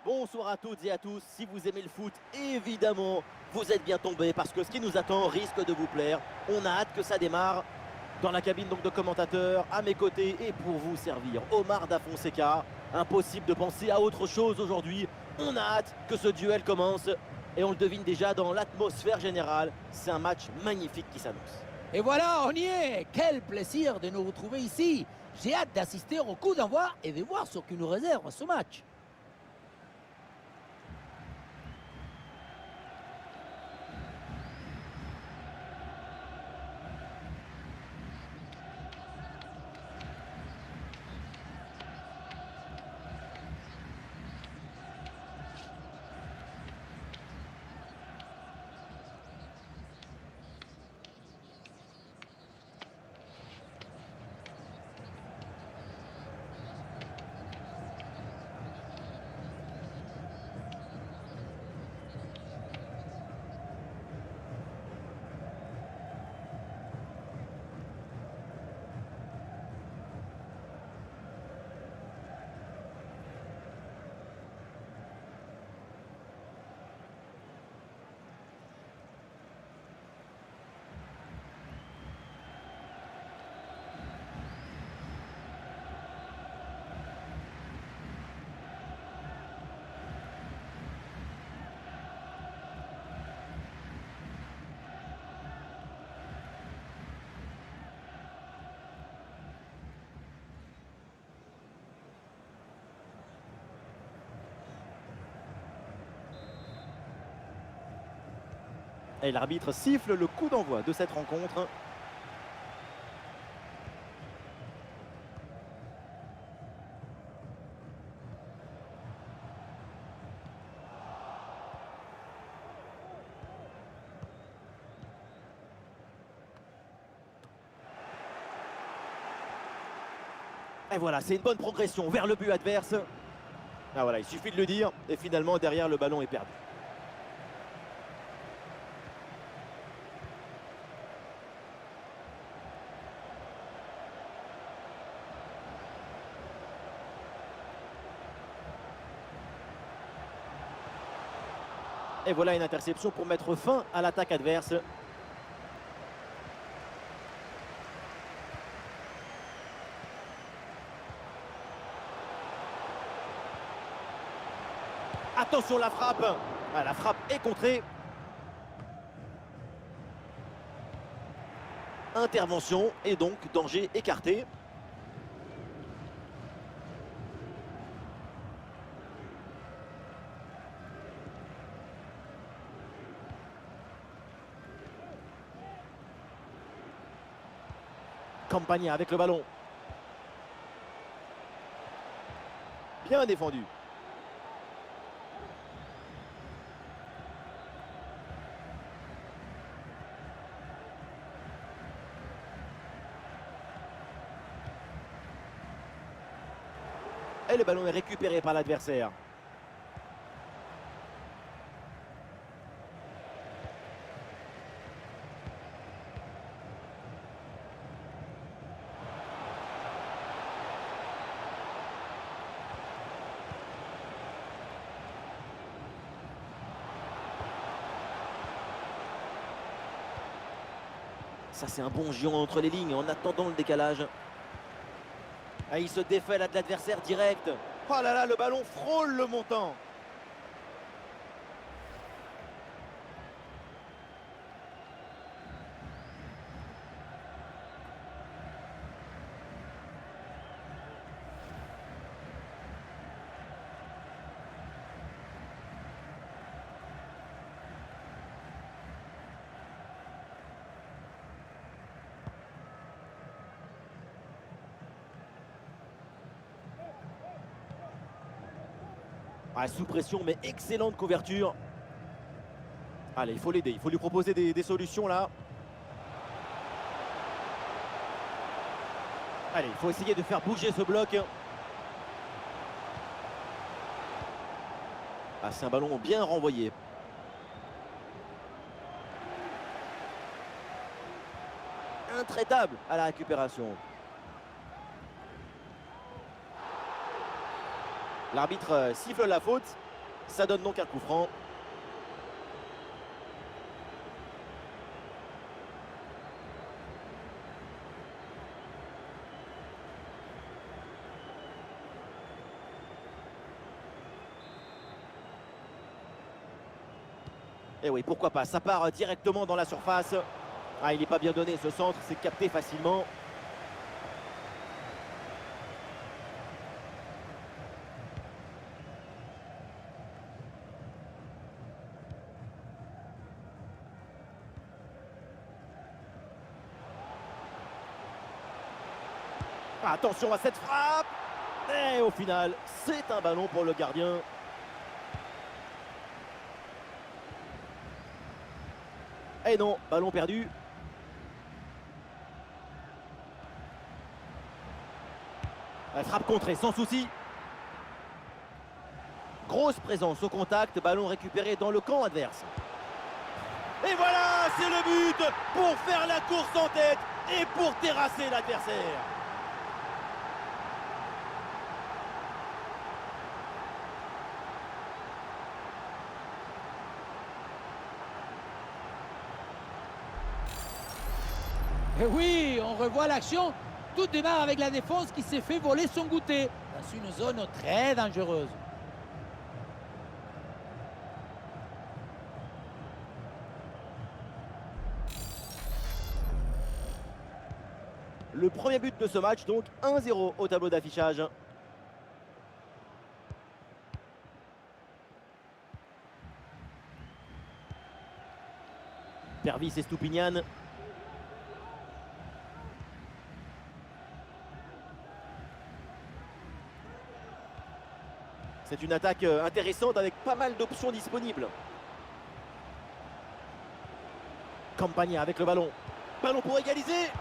Bonsoir à toutes et à tous, si vous aimez le foot, évidemment, vous êtes bien tombés parce que ce qui nous attend risque de vous plaire. On a hâte que ça démarre. Dans la cabine donc de commentateurs, à mes côtés et pour vous servir, Omar Da Fonseca. Impossible de penser à autre chose aujourd'hui. On a hâte que ce duel commence et on le devine déjà dans l'atmosphère générale. C'est un match magnifique qui s'annonce. Et voilà, on y est. Quel plaisir de nous retrouver ici. J'ai hâte d'assister au coup d'envoi et de voir ce qui nous réserve ce match. Et l'arbitre siffle le coup d'envoi de cette rencontre. Et voilà, c'est une bonne progression vers le but adverse. Ah voilà, il suffit de le dire. Et finalement, derrière, le ballon est perdu. Et voilà une interception pour mettre fin à l'attaque adverse. Attention la frappe. Ah, la frappe est contrée. Intervention et donc danger écarté. Campagna avec le ballon. Bien défendu. Et le ballon est récupéré par l'adversaire. Ça, c'est un bon giron entre les lignes en attendant le décalage. Ah, il se défait là de l'adversaire direct. Oh là là, le ballon frôle le montant. Ah, sous pression, mais excellente couverture. Allez, il faut l'aider, il faut lui proposer des solutions là. Allez, il faut essayer de faire bouger ce bloc. Ah, c'est un ballon bien renvoyé. Intraitable à la récupération. L'arbitre siffle la faute. Ça donne donc un coup franc. Et oui, pourquoi pas. Ça part directement dans la surface. Ah, il n'est pas bien donné ce centre. C'est capté facilement. Attention à cette frappe. Et au final, c'est un ballon pour le gardien. Et non, ballon perdu. La frappe contrée sans souci. Grosse présence au contact, ballon récupéré dans le camp adverse. Et voilà, c'est le but pour faire la course en tête et pour terrasser l'adversaire. Et oui, on revoit l'action. Tout démarre avec la défense qui s'est fait voler son goûter dans une zone très dangereuse. Le premier but de ce match, donc 1-0 au tableau d'affichage. Pervis et Stupinian. C'est une attaque intéressante avec pas mal d'options disponibles. Campagna avec le ballon. Ballon pour égaliser.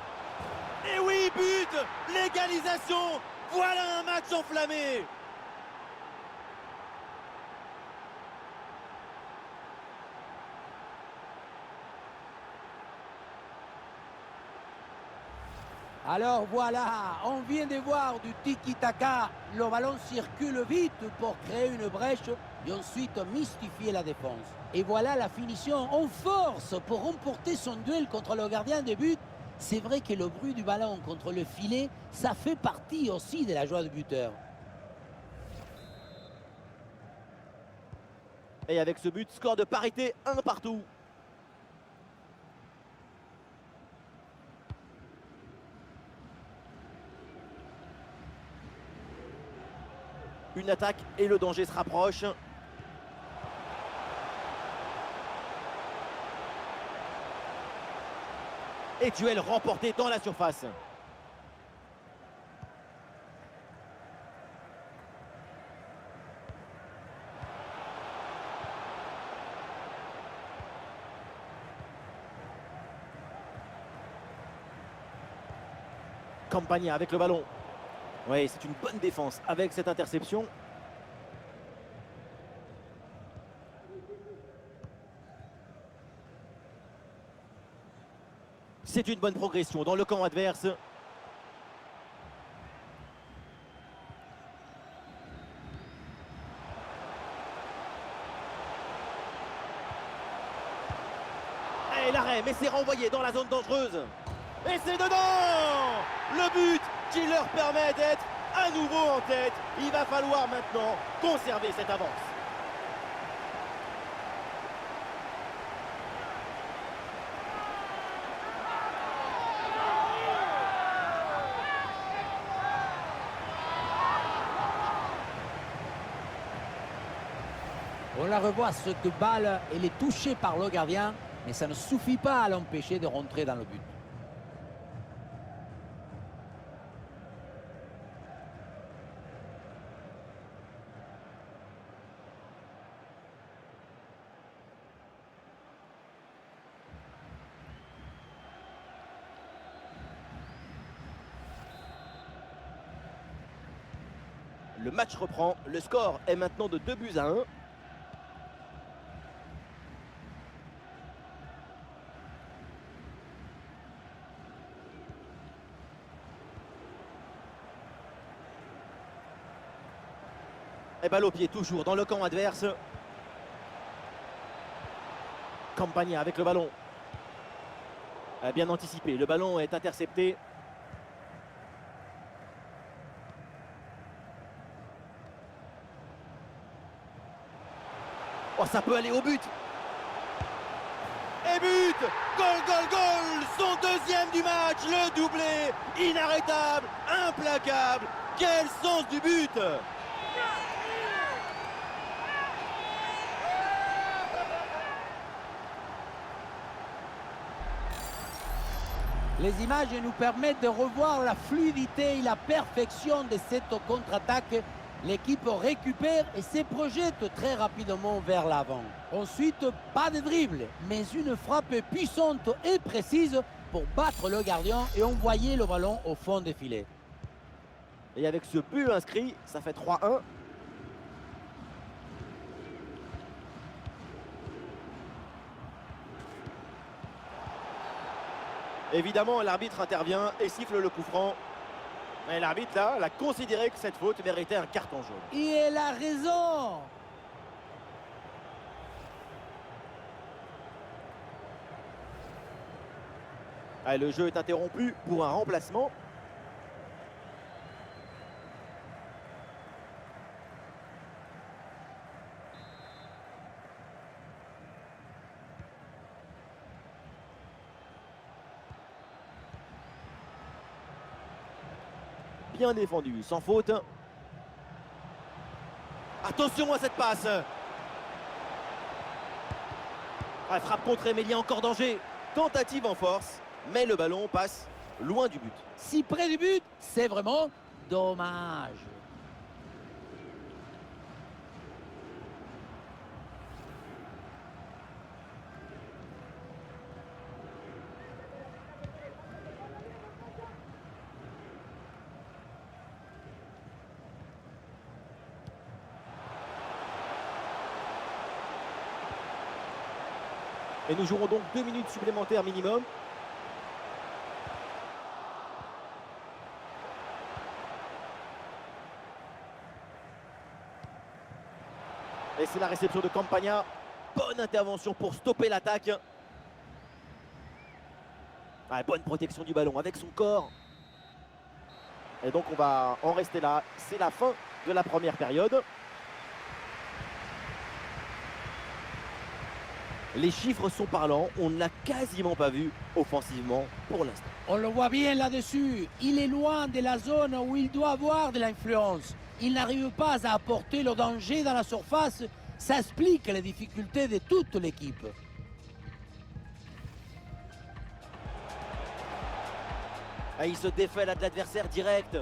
Et oui, but! L'égalisation! Voilà un match enflammé! Alors voilà, on vient de voir du tiki-taka. Le ballon circule vite pour créer une brèche et ensuite mystifier la défense. Et voilà la finition en force pour remporter son duel contre le gardien de but. C'est vrai que le bruit du ballon contre le filet, ça fait partie aussi de la joie du buteur. Et avec ce but, score de parité, 1 partout. Une attaque et le danger se rapproche. Et duel remporté dans la surface. Campagna avec le ballon. Oui, c'est une bonne défense avec cette interception. C'est une bonne progression dans le camp adverse. Et l'arrêt, mais c'est renvoyé dans la zone dangereuse. Et c'est dedans! Le but qui leur permet d'être à nouveau en tête. Il va falloir maintenant conserver cette avance. On la revoit, cette balle, elle est touchée par le gardien, mais ça ne suffit pas à l'empêcher de rentrer dans le but. Le match reprend. Le score est maintenant de 2-1. Et balle au pied toujours dans le camp adverse. Campagna avec le ballon. Bien anticipé. Le ballon est intercepté. Oh, ça peut aller au but. Et but! Goal, goal, goal! Son deuxième du match, le doublé. Inarrêtable, implacable. Quel sens du but! Les images nous permettent de revoir la fluidité et la perfection de cette contre-attaque. L'équipe récupère et se projette très rapidement vers l'avant. Ensuite, pas de dribble, mais une frappe puissante et précise pour battre le gardien et envoyer le ballon au fond des filets. Et avec ce but inscrit, ça fait 3-1. Évidemment, l'arbitre intervient et siffle le coup franc. Mais l'arbitre, là, a considéré que cette faute méritait un carton jaune. Et elle a raison! Le jeu est interrompu pour un remplacement. Bien défendu, sans faute. Attention à cette passe. Frappe contrée, mais il y a encore danger. Tentative en force, mais le ballon passe loin du but. Si près du but, c'est vraiment dommage. Et nous jouerons donc 2 minutes supplémentaires minimum. Et c'est la réception de Campagna. Bonne intervention pour stopper l'attaque. Bonne protection du ballon avec son corps. Et donc on va en rester là. C'est la fin de la première période. Les chiffres sont parlants, on ne l'a quasiment pas vu offensivement pour l'instant. On le voit bien là-dessus, il est loin de la zone où il doit avoir de l'influence. Il n'arrive pas à apporter le danger dans la surface, ça explique les difficultés de toute l'équipe. Il se défait là de l'adversaire direct.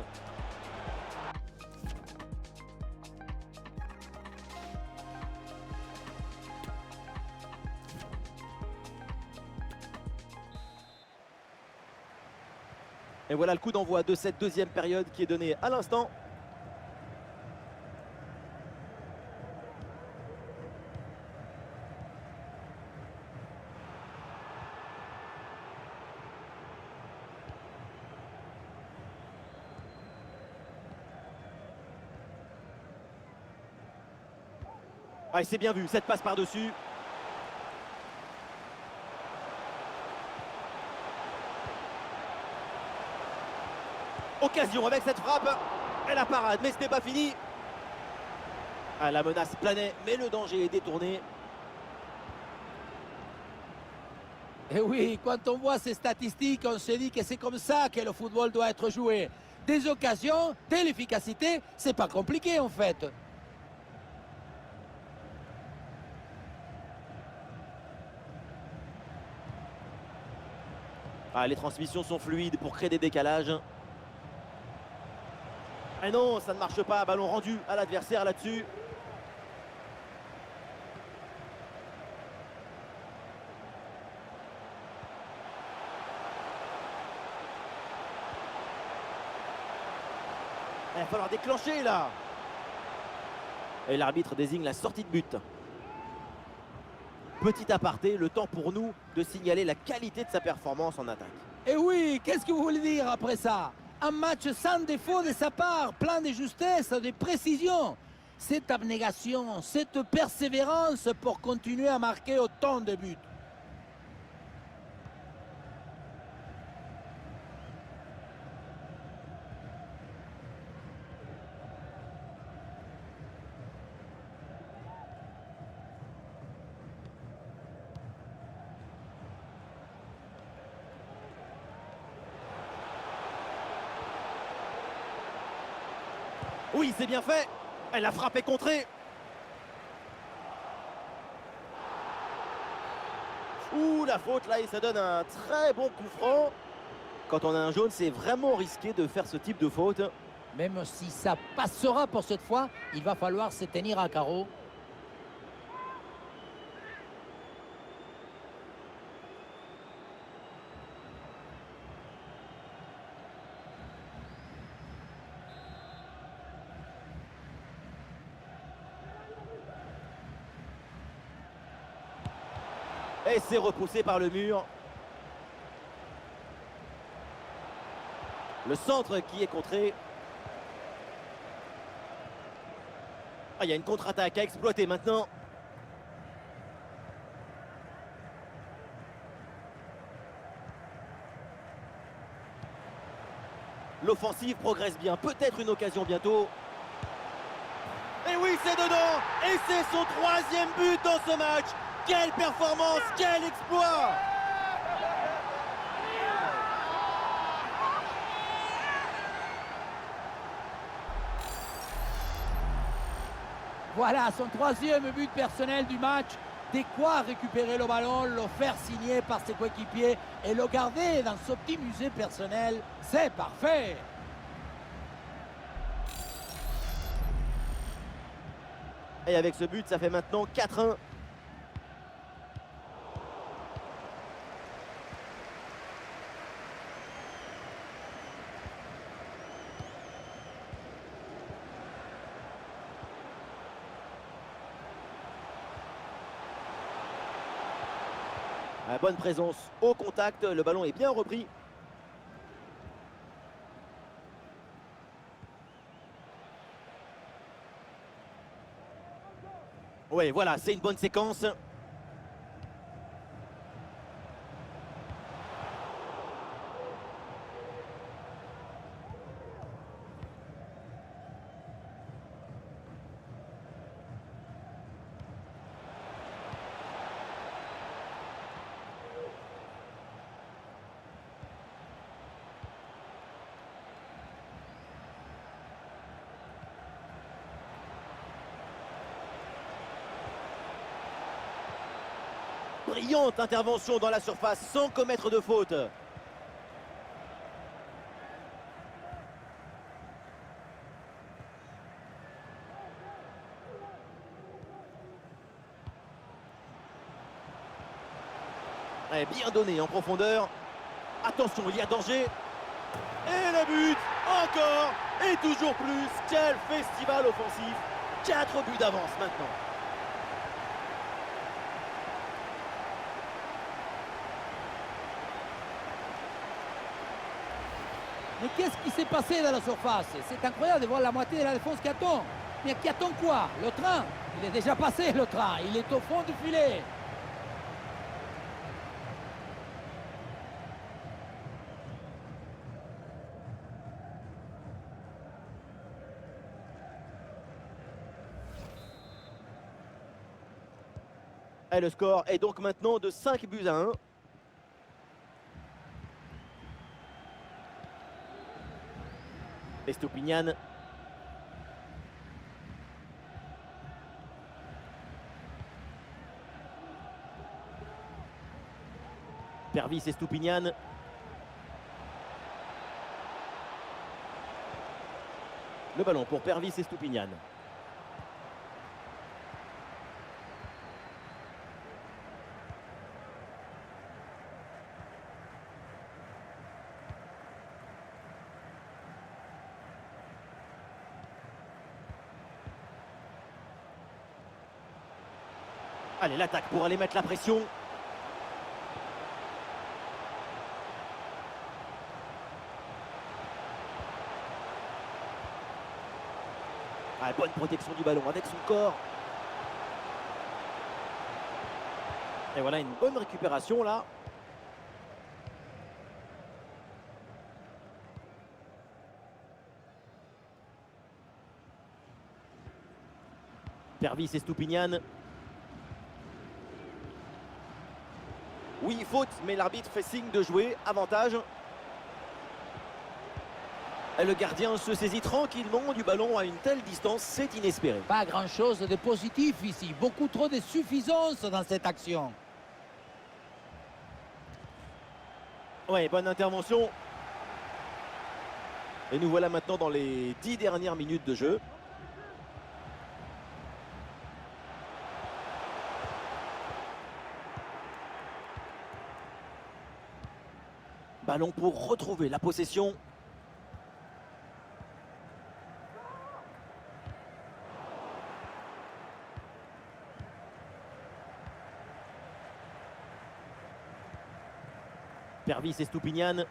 Et voilà le coup d'envoi de cette deuxième période qui est donné à l'instant. C'est bien vu, cette passe par-dessus. Occasion avec cette frappe. Et la parade, mais ce n'est pas fini. La menace planait, mais le danger est détourné. Et oui, quand on voit ces statistiques, on se dit que c'est comme ça que le football doit être joué. Des occasions, de l'efficacité, c'est pas compliqué en fait. Les transmissions sont fluides pour créer des décalages. Et non, ça ne marche pas. Ballon rendu à l'adversaire là-dessus. Il va falloir déclencher là. Et l'arbitre désigne la sortie de but. Petit aparté, le temps pour nous de signaler la qualité de sa performance en attaque. Et oui, qu'est-ce que vous voulez dire après ça? Un match sans défaut de sa part, plein de justesse, de précision. Cette abnégation, cette persévérance pour continuer à marquer autant de buts. Oui, c'est bien fait. Elle a frappé contrée. Ouh, la faute là, et ça donne un très bon coup franc. Quand on a un jaune, c'est vraiment risqué de faire ce type de faute. Même si ça passera pour cette fois, il va falloir se tenir à carreau. Et c'est repoussé par le mur. Le centre qui est contré. Ah, il y a une contre-attaque à exploiter maintenant. L'offensive progresse bien. Peut-être une occasion bientôt. Et oui, c'est dedans. Et c'est son 3e but dans ce match. Quelle performance, quel exploit! Voilà son 3e but personnel du match. De quoi récupérer le ballon, le faire signer par ses coéquipiers et le garder dans son petit musée personnel. C'est parfait! Et avec ce but, ça fait maintenant 4-1. Bonne présence au contact, le ballon est bien repris. Oui, voilà, c'est une bonne séquence. Brillante intervention dans la surface sans commettre de faute. Ouais, bien donné en profondeur. Attention, il y a danger. Et le but, encore, et toujours plus. Quel festival offensif. 4 buts d'avance maintenant. Mais qu'est-ce qui s'est passé dans la surface? C'est incroyable de voir la moitié de la défense qui attend. Mais qui attend quoi? Le train? Il est déjà passé le train, il est au fond du filet. Et le score est donc maintenant de 5 buts à 1. Estupiñán. Pervis Estupiñán. Le ballon pour Pervis Estupiñán. Allez, l'attaque pour aller mettre la pression. Ah, bonne protection du ballon avec son corps. Et voilà une bonne récupération là. Pervis et Stupinian. Oui, faute, mais l'arbitre fait signe de jouer. Avantage. Et le gardien se saisit tranquillement du ballon à une telle distance, c'est inespéré. Pas grand-chose de positif ici. Beaucoup trop de suffisance dans cette action. Ouais, bonne intervention. Et nous voilà maintenant dans les 10 dernières minutes de jeu. Ballon pour retrouver la possession. Pervis et Stupinian.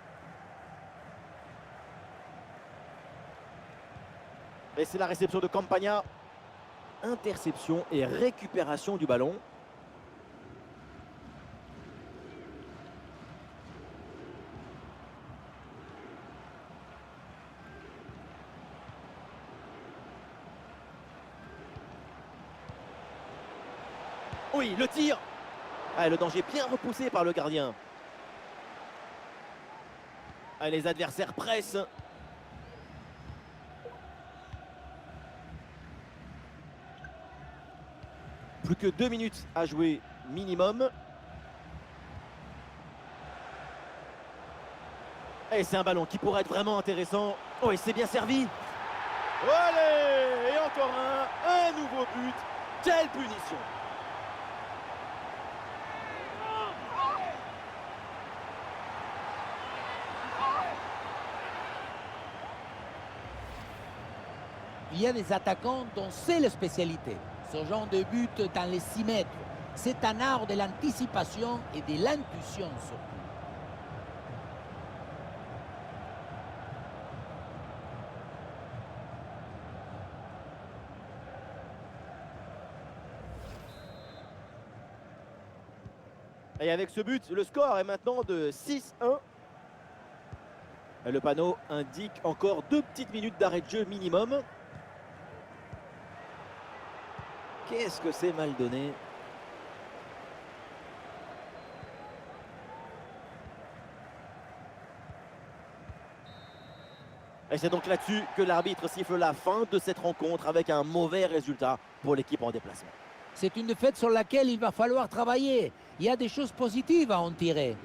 Et c'est la réception de Campagna. Interception et récupération du ballon. Oui, le tir. Ah, le danger bien repoussé par le gardien. Ah, les adversaires pressent. Plus que 2 minutes à jouer minimum. Et c'est un ballon qui pourrait être vraiment intéressant. Oh, et c'est bien servi. Allez, et encore un nouveau but. Quelle punition. Il y a des attaquants dont c'est la spécialité. Ce genre de but dans les 6 mètres. C'est un art de l'anticipation et de l'intuition surtout. Et avec ce but, le score est maintenant de 6-1. Et le panneau indique encore 2 petites minutes d'arrêt de jeu minimum. Qu'est-ce que c'est mal donné. Et c'est donc là-dessus que l'arbitre siffle la fin de cette rencontre avec un mauvais résultat pour l'équipe en déplacement. C'est une défaite sur laquelle il va falloir travailler. Il y a des choses positives à en tirer.